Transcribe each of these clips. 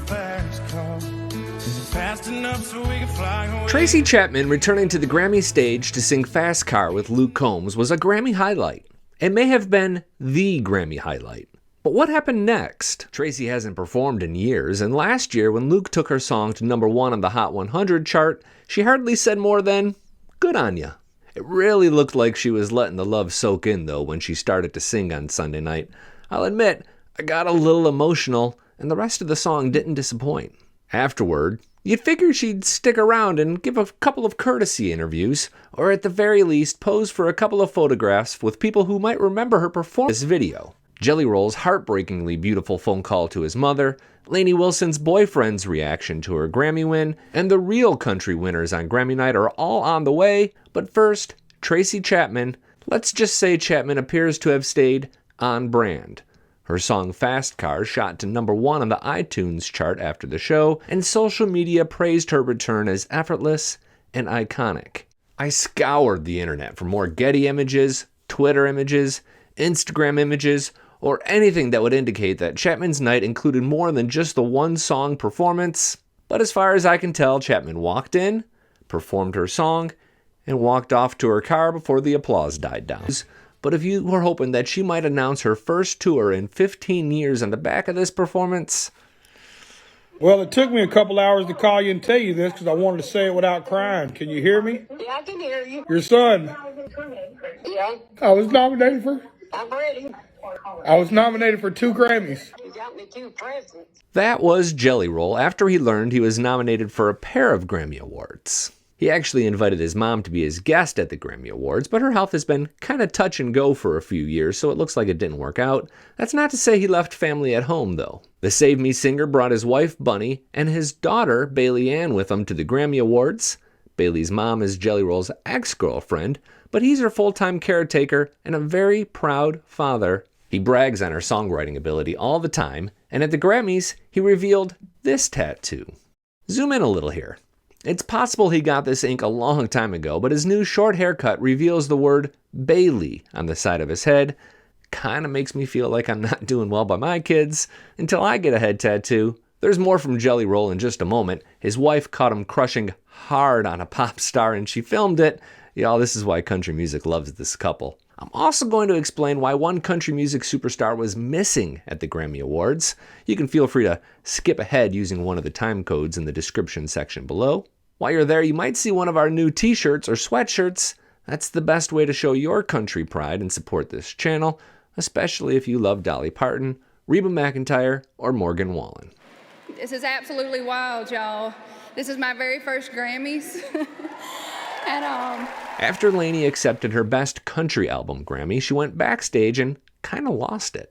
fast car. Is it fast enough so we can fly away? Tracy Chapman returning to the Grammy stage to sing Fast Car with Luke Combs was a Grammy highlight. It may have been the Grammy highlight. But what happened next? Tracy hasn't performed in years, and last year when Luke took her song to #1 on the Hot 100 chart, she hardly said more than, "Good on ya." It really looked like she was letting the love soak in, though, when she started to sing on Sunday night. I'll admit, I got a little emotional, and the rest of the song didn't disappoint. Afterward, you'd figure she'd stick around and give a couple of courtesy interviews, or at the very least pose for a couple of photographs with people who might remember her perform this video. Jelly Roll's heartbreakingly beautiful phone call to his mother, Lainey Wilson's boyfriend's reaction to her Grammy win, and the real country winners on Grammy night are all on the way. But first, Tracy Chapman. Let's just say Chapman appears to have stayed on brand. Her song Fast Car shot to #1 on the iTunes chart after the show, and social media praised her return as effortless and iconic. I scoured the internet for more Getty images, Twitter images, Instagram images, or anything that would indicate that Chapman's night included more than just the one-song performance. But as far as I can tell, Chapman walked in, performed her song, and walked off to her car before the applause died down. But if you were hoping that she might announce her first tour in 15 years on the back of this performance... Well, it took me a couple hours to call you and tell you this because I wanted to say it without crying. Can you hear me? Yeah, I can hear you. Your son. Yeah, I was nominated for... I'm ready. I was nominated for 2 Grammys. You got me 2 presents. That was Jelly Roll after he learned he was nominated for a pair of Grammy Awards. He actually invited his mom to be his guest at the Grammy Awards, but her health has been kind of touch and go for a few years, so it looks like it didn't work out. That's not to say he left family at home, though. The Save Me singer brought his wife, Bunny, and his daughter, Bailey Ann, with him to the Grammy Awards. Bailey's mom is Jelly Roll's ex-girlfriend, but he's her full-time caretaker and a very proud father. He brags on her songwriting ability all the time, and at the Grammys, he revealed this tattoo. Zoom in a little here. It's possible he got this ink a long time ago, but his new short haircut reveals the word Bailey on the side of his head. Kinda makes me feel like I'm not doing well by my kids until I get a head tattoo. There's more from Jelly Roll in just a moment. His wife caught him crushing hard on a pop star and she filmed it. Y'all, this is why country music loves this couple. I'm also going to explain why one country music superstar was missing at the Grammy Awards. You can feel free to skip ahead using one of the time codes in the description section below. While you're there, you might see one of our new t-shirts or sweatshirts. That's the best way to show your country pride and support this channel, especially if you love Dolly Parton, Reba McEntire, or Morgan Wallen. This is absolutely wild, y'all. This is my very first Grammys. And After Lainey accepted her Best Country Album Grammy, she went backstage and kind of lost it.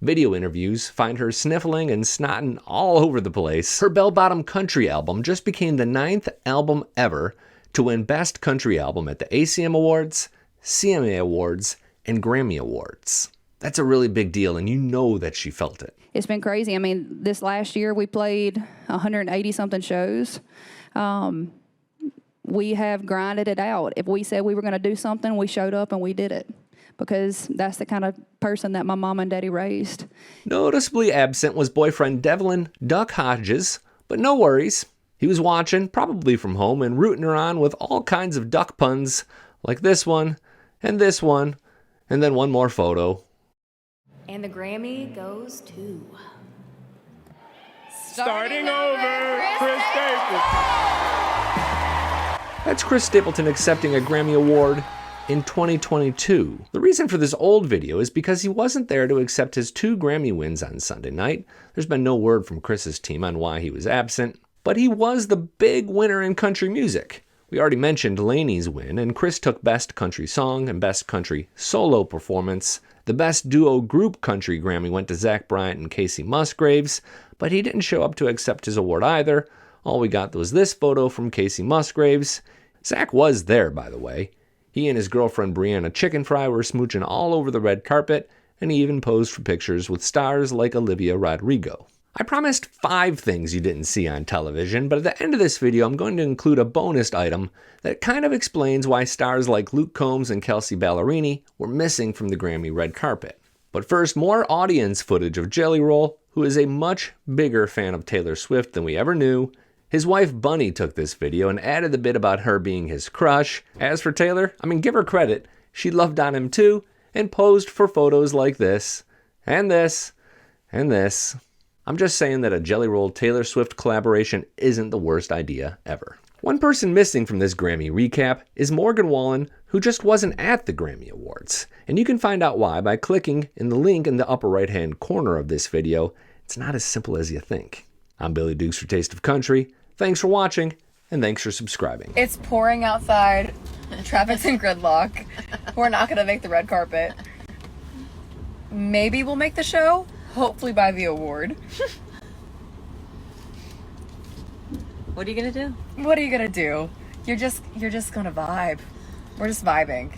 Video interviews find her sniffling and snotting all over the place. Her bell-bottom country album just became the 9th album ever to win Best Country Album at the ACM Awards, CMA Awards, and Grammy Awards. That's a really big deal, and you know that she felt it. it's been crazy. I mean, this last year we played 180-something shows. We have grinded it out. If we said we were going to do something, we showed up and we did it, because that's the kind of person that my mom and daddy raised. Noticeably absent was boyfriend Devlin Duck Hodges, but no worries. He was watching, probably from home, and rooting her on with all kinds of duck puns, like this one, and then one more photo. And the Grammy goes to... Starting over, Chris Stapleton. That's Chris Stapleton accepting a Grammy Award in 2022. The reason for this old video is because he wasn't there to accept his 2 Grammy wins on Sunday night. There's been no word from Chris's team on why he was absent, but he was the big winner in country music. We already mentioned Lainey's win, and Chris took Best Country Song and Best Country Solo Performance. The Best Duo Group Country Grammy went to Zach Bryant and Kacey Musgraves, but he didn't show up to accept his award either. All we got was this photo from Kacey Musgraves. Zach was there, by the way. He and his girlfriend Brianna Chicken Fry were smooching all over the red carpet, and he even posed for pictures with stars like Olivia Rodrigo. I promised 5 things you didn't see on television, but at the end of this video I'm going to include a bonus item that kind of explains why stars like Luke Combs and Kelsea Ballerini were missing from the Grammy red carpet. But first, more audience footage of Jelly Roll, who who is a much bigger fan of Taylor Swift than we ever knew. His wife Bunny took this video and added the bit about her being his crush. As for Taylor, I mean, give her credit. She loved on him too and posed for photos like this, and this, and this. I'm just saying that a Jelly Roll Taylor Swift collaboration isn't the worst idea ever. One person missing from this Grammy recap is Morgan Wallen, who just wasn't at the Grammy Awards. And you can find out why by clicking in the link in the upper right-hand corner of this video. It's not as simple as you think. I'm Billy Dukes for Taste of Country. Thanks for watching, and thanks for subscribing. It's pouring outside. Traffic's in gridlock. We're not gonna make the red carpet. Maybe we'll make the show. Hopefully by the award. What are you gonna do? What are you gonna do? You're just gonna vibe. We're just vibing.